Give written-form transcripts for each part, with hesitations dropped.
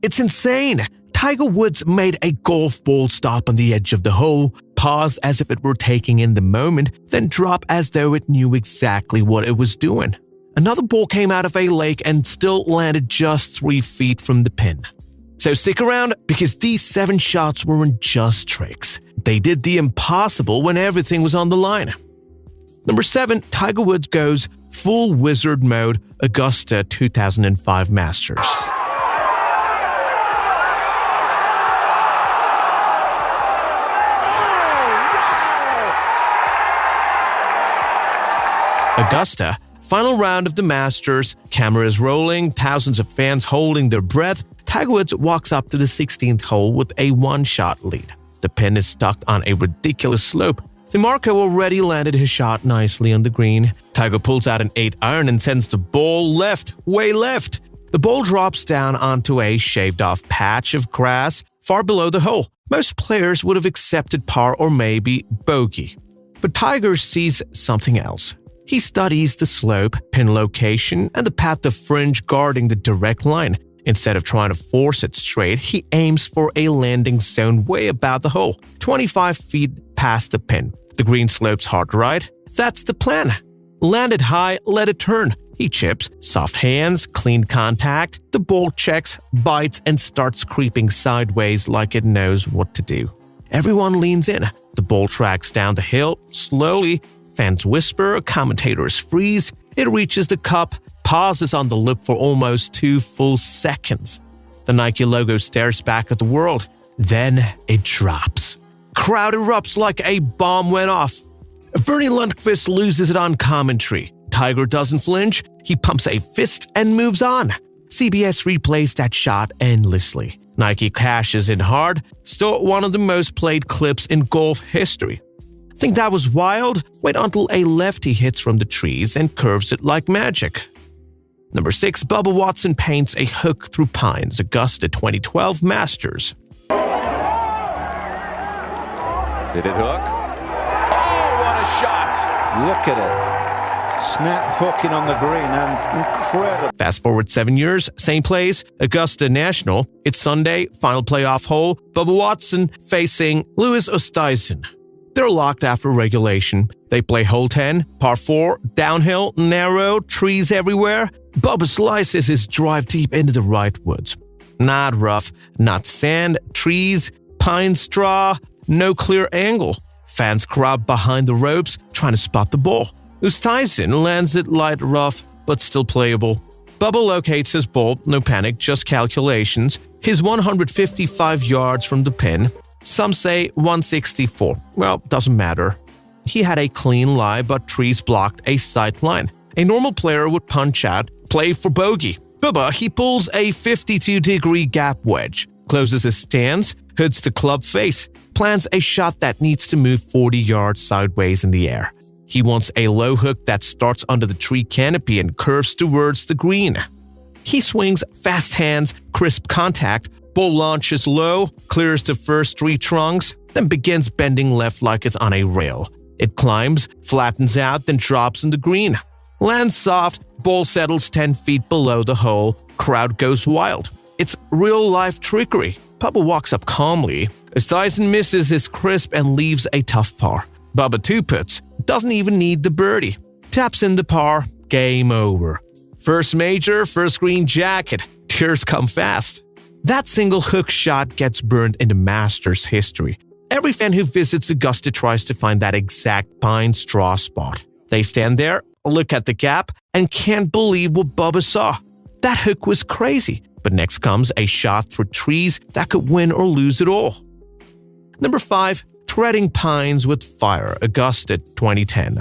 It's insane! Tiger Woods made a golf ball stop on the edge of the hole, pause as if it were taking in the moment, then drop as though it knew exactly what it was doing. Another ball came out of a lake and still landed just 3 feet from the pin. So stick around, because these 7 shots weren't just tricks. They did the impossible when everything was on the line. Number 7, Tiger Woods goes full wizard mode, Augusta 2005 Masters. Augusta, final round of the Masters, cameras rolling, thousands of fans holding their breath. Tiger Woods walks up to the 16th hole with a 1-shot lead. The pin is stuck on a ridiculous slope. DeMarco already landed his shot nicely on the green. Tiger pulls out an 8-iron and sends the ball left, way left. The ball drops down onto a shaved-off patch of grass far below the hole. Most players would have accepted par or maybe bogey. But Tiger sees something else. He studies the slope, pin location, and the path of fringe guarding the direct line. Instead of trying to force it straight, he aims for a landing zone way about the hole, 25 feet past the pin. The green slopes hard right. That's the plan. Land it high, let it turn. He chips, soft hands, clean contact. The ball checks, bites, and starts creeping sideways like it knows what to do. Everyone leans in. The ball tracks down the hill, slowly. Fans whisper, commentators freeze. It reaches the cup, pauses on the lip for almost 2 full seconds. The Nike logo stares back at the world. Then it drops. Crowd erupts like a bomb went off. Bernie Lundqvist loses it on commentary. Tiger doesn't flinch. He pumps a fist and moves on. CBS replays that shot endlessly. Nike cashes in hard. Still one of the most played clips in golf history. Think that was wild? Wait until a lefty hits from the trees and curves it like magic. Number 6, Bubba Watson paints a hook through pines, Augusta 2012 Masters. Did it hook? Oh, what a shot! Look at it. Snap hooking on the green and incredible. Fast forward 7 years, same place, Augusta National. It's Sunday, final playoff hole. Bubba Watson facing Louis Oosthuizen. They're locked after regulation. They play hole 10, par 4, downhill, narrow, trees everywhere. Bubba slices his drive deep into the right woods. Not rough, not sand, trees, pine straw, no clear angle. Fans crowd behind the ropes trying to spot the ball. Oosthuizen lands it light rough, but still playable. Bubba locates his ball, no panic, just calculations. He's 155 yards from the pin. Some say 164. Well, doesn't matter. He had a clean lie, but trees blocked a sight line. A normal player would punch out, play for bogey. Bubba, he pulls a 52-degree gap wedge, closes his stance, hoods the club face, plans a shot that needs to move 40 yards sideways in the air. He wants a low hook that starts under the tree canopy and curves towards the green. He swings fast hands, crisp contact, ball launches low, clears the first 3 trunks, then begins bending left like it's on a rail. It climbs, flattens out, then drops in the green. Lands soft, ball settles 10 feet below the hole, crowd goes wild. It's real-life trickery. Bubba walks up calmly. Oosthuizen misses his crisp and leaves a tough par. Bubba 2 puts, doesn't even need the birdie. Taps in the par, game over. First major, first green jacket. Tears come fast. That single hook shot gets burned into Masters history. Every fan who visits Augusta tries to find that exact pine straw spot. They stand there, look at the gap, and can't believe what Bubba saw. That hook was crazy, but next comes a shot through trees that could win or lose it all. Number 5, Threading Pines with Fire, Augusta 2010.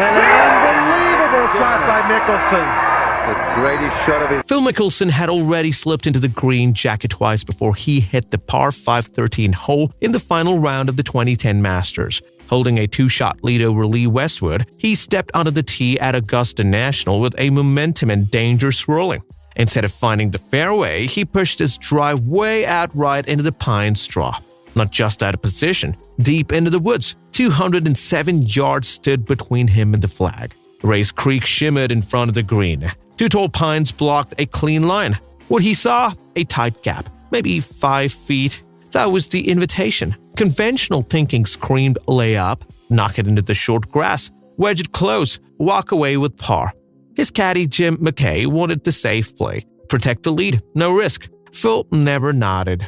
And an unbelievable shot by Mickelson. The greatest shot of it. Phil Mickelson had already slipped into the green jacket twice before he hit the par 5 13 hole in the final round of the 2010 Masters. Holding a 2-shot lead over Lee Westwood, he stepped onto the tee at Augusta National with a momentum and danger swirling. Instead of finding the fairway, he pushed his drive way out right into the pine straw. Not just out of position, deep into the woods. 207 yards stood between him and the flag. Race Creek shimmered in front of the green. Two tall pines blocked a clean line. What he saw? A tight gap, maybe 5 feet. That was the invitation. Conventional thinking screamed lay up, knock it into the short grass, wedge it close, walk away with par. His caddy Jim McKay wanted the safe play. Protect the lead, no risk. Phil never nodded.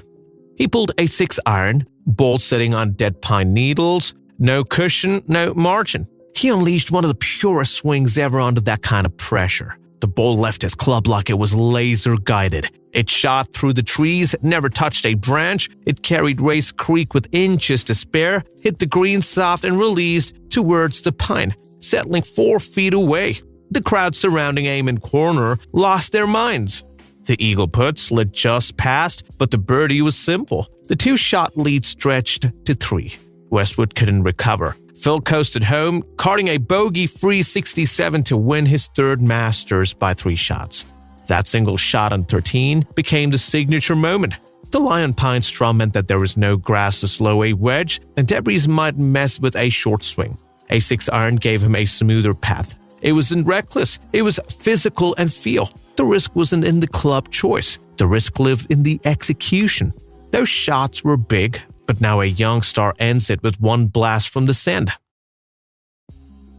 He pulled a 6-iron, ball sitting on dead pine needles, no cushion, no margin. He unleashed one of the purest swings ever under that kind of pressure. The ball left his club like it was laser-guided. It shot through the trees, never touched a branch. It carried Race Creek with inches to spare, hit the green soft and released towards the pine, settling 4 feet away. The crowd surrounding Amen Corner lost their minds. The eagle putt slid just past, but the birdie was simple. The 2-shot lead stretched to 3. Westwood couldn't recover. Phil coasted home, carting a bogey-free 67 to win his third Masters by 3 shots. That single shot on 13 became the signature moment. The Lion Pine straw meant that there was no grass to slow a wedge, and debris might mess with a short swing. A 6-iron gave him a smoother path. It wasn't reckless, it was physical and feel. The risk wasn't in the club choice. The risk lived in the execution. Those shots were big, but now a young star ends it with one blast from the sand.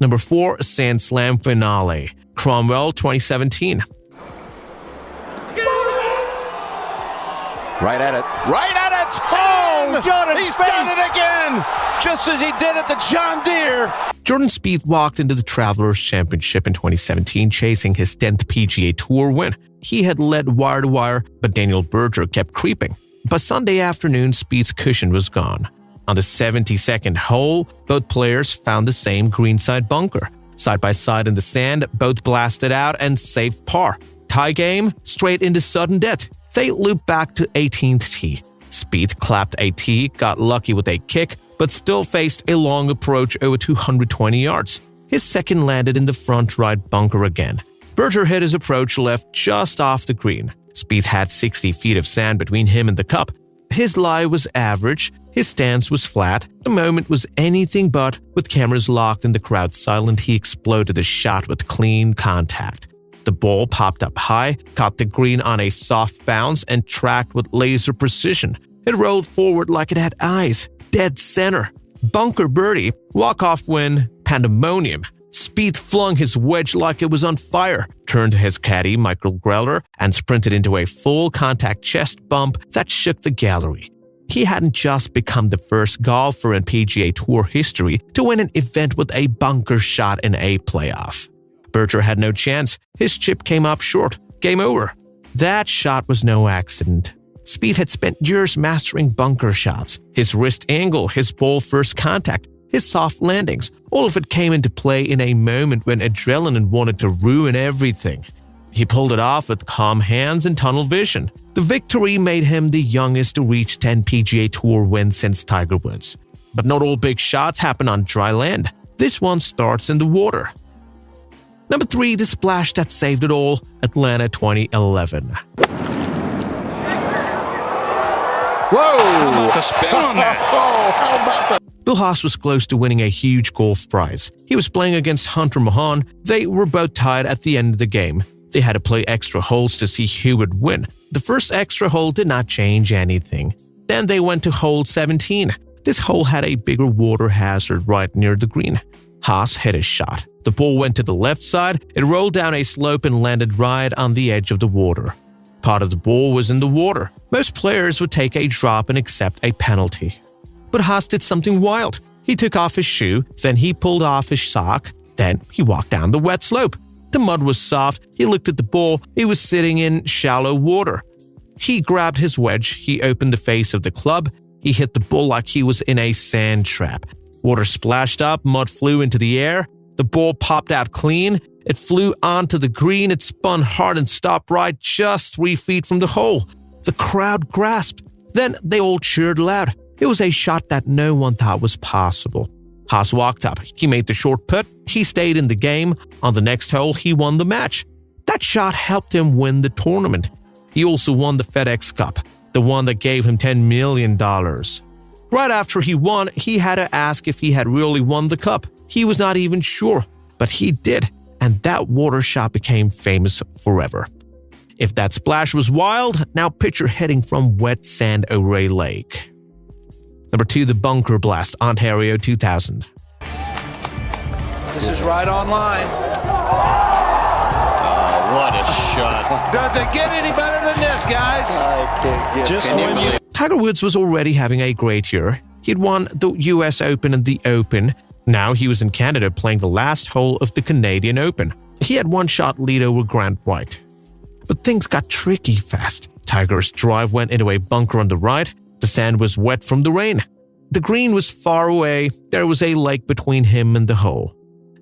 Number 4, Sand Slam Finale, Cromwell 2017. Right at it. Right at it! Oh! He's done it again! Just as he did at the John Deere! Jordan Spieth walked into the Travelers Championship in 2017 chasing his 10th PGA Tour win. He had led wire to wire, but Daniel Berger kept creeping. By Sunday afternoon, Spieth's cushion was gone. On the 72nd hole, both players found the same greenside bunker. Side by side in the sand, both blasted out and saved par. Tie game, straight into sudden death. They looped back to 18th tee. Spieth clapped a tee, got lucky with a kick, but still faced a long approach over 220 yards. His second landed in the front right bunker again. Berger hit his approach left just off the green. Spieth had 60 feet of sand between him and the cup. His lie was average, his stance was flat, the moment was anything but. With cameras locked and the crowd silent, he exploded a shot with clean contact. The ball popped up high, caught the green on a soft bounce, and tracked with laser precision. It rolled forward like it had eyes. Dead center. Bunker birdie. Walk-off win. Pandemonium. Spieth flung his wedge like it was on fire, turned to his caddy, Michael Greller, and sprinted into a full-contact chest bump that shook the gallery. He hadn't just become the first golfer in PGA Tour history to win an event with a bunker shot in a playoff. Berger had no chance. His chip came up short. Game over. That shot was no accident. Spieth had spent years mastering bunker shots. His wrist angle, his ball first contact, his soft landings, all of it came into play in a moment when adrenaline wanted to ruin everything. He pulled it off with calm hands and tunnel vision. The victory made him the youngest to reach 10 PGA Tour wins since Tiger Woods. But not all big shots happen on dry land. This one starts in the water. Number 3, the splash that saved it all, Atlanta 2011. Whoa! How about the spin on that? How about the... Bill Haas was close to winning a huge golf prize. He was playing against Hunter Mahan. They were both tied at the end of the game. They had to play extra holes to see who would win. The first extra hole did not change anything. Then they went to hole 17. This hole had a bigger water hazard right near the green. Haas hit his shot. The ball went to the left side, it rolled down a slope and landed right on the edge of the water. Part of the ball was in the water. Most players would take a drop and accept a penalty. But Haas did something wild. He took off his shoe, then he pulled off his sock, then he walked down the wet slope. The mud was soft, he looked at the ball, it was sitting in shallow water. He grabbed his wedge, he opened the face of the club, he hit the ball like he was in a sand trap. Water splashed up, mud flew into the air, the ball popped out clean, it flew onto the green, it spun hard and stopped right just 3 feet from the hole. The crowd grasped, then they all cheered loud. It was a shot that no one thought was possible. Haas walked up, he made the short putt, he stayed in the game. On the next hole, he won the match. That shot helped him win the tournament. He also won the FedEx Cup, the one that gave him $10 million. Right after he won, he had to ask if he had really won the cup. He was not even sure, but he did. and that water shot became famous forever. If that splash was wild, now picture heading from wet sand O'Ray Lake. Number 2, the Bunker Blast, Ontario 2000. This is right on line. What a shot. Does it get any better than this, guys? I can't get Just when you... Tiger Woods was already having a great year. He'd won the US Open and the Open. Now he was in Canada playing the last hole of the Canadian Open. He had one shot lead over Grant White. But things got tricky fast. Tiger's drive went into a bunker on the right. The sand was wet from the rain. The green was far away. There was a lake between him and the hole.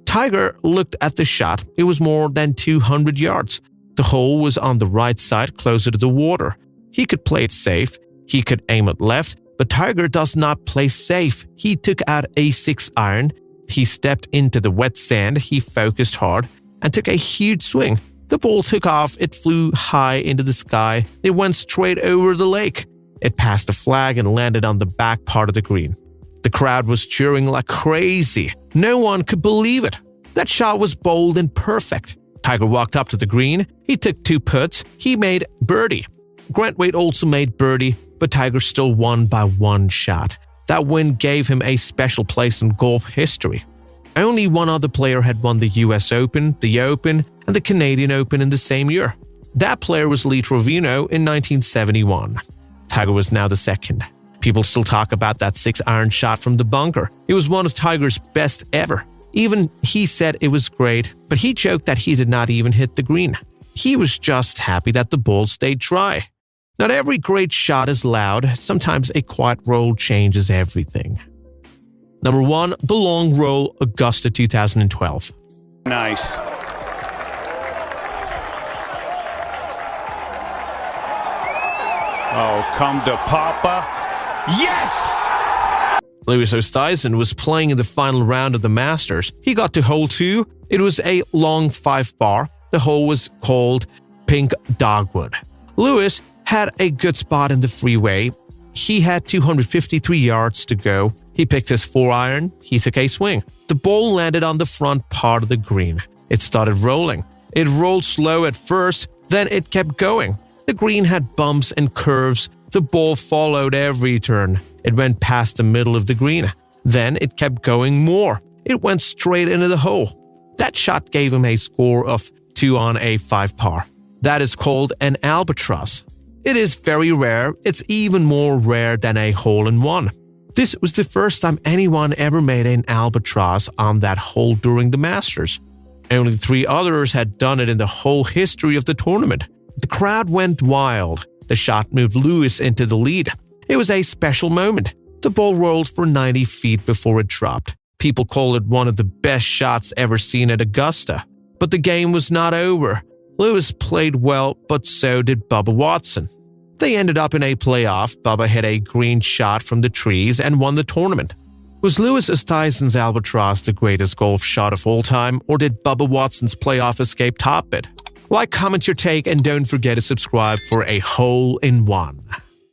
Tiger looked at the shot. It was more than 200 yards. The hole was on the right side, closer to the water. He could play it safe. He could aim it left, but Tiger does not play safe. He took out a 6-iron. He stepped into the wet sand. He focused hard and took a huge swing. The ball took off. It flew high into the sky. It went straight over the lake. It passed the flag and landed on the back part of the green. The crowd was cheering like crazy. No one could believe it. That shot was bold and perfect. Tiger walked up to the green. He took 2 putts. He made birdie. Grant White also made birdie, but Tiger still won by 1 shot. That win gave him a special place in golf history. Only one other player had won the US Open, the Open, and the Canadian Open in the same year. That player was Lee Trevino in 1971. Tiger was now the second. People still talk about that 6-iron shot from the bunker. It was one of Tiger's best ever. Even he said it was great, but he joked that he did not even hit the green. He was just happy that the ball stayed dry. Not every great shot is loud. Sometimes a quiet roll changes everything. Number 1, the long roll, Augusta 2012. Nice. Oh, come to Papa. Yes! Louis Oosthuizen was playing in the final round of the Masters. He got to hole 2. It was a long 5-bar. The hole was called Pink Dogwood. Louis had a good spot in the freeway. He had 253 yards to go. He picked his 4-iron. He took a swing. The ball landed on the front part of the green. It started rolling. It rolled slow at first, then it kept going. The green had bumps and curves. The ball followed every turn. It went past the middle of the green. Then it kept going more. It went straight into the hole. That shot gave him a score of 2 on a 5-par. That is called an albatross. It is very rare. It's even more rare than a hole-in-one. This was the first time anyone ever made an albatross on that hole during the Masters. Only 3 others had done it in the whole history of the tournament. The crowd went wild. The shot moved Louis into the lead. It was a special moment. The ball rolled for 90 feet before it dropped. People call it one of the best shots ever seen at Augusta. But the game was not over. Louis played well, but so did Bubba Watson. They ended up in a playoff. Bubba hit a green shot from the trees and won the tournament. Was Louis Oosthuizen's albatross the greatest golf shot of all time, or did Bubba Watson's playoff escape top it? Like, comment your take, and don't forget to subscribe for a hole-in-one.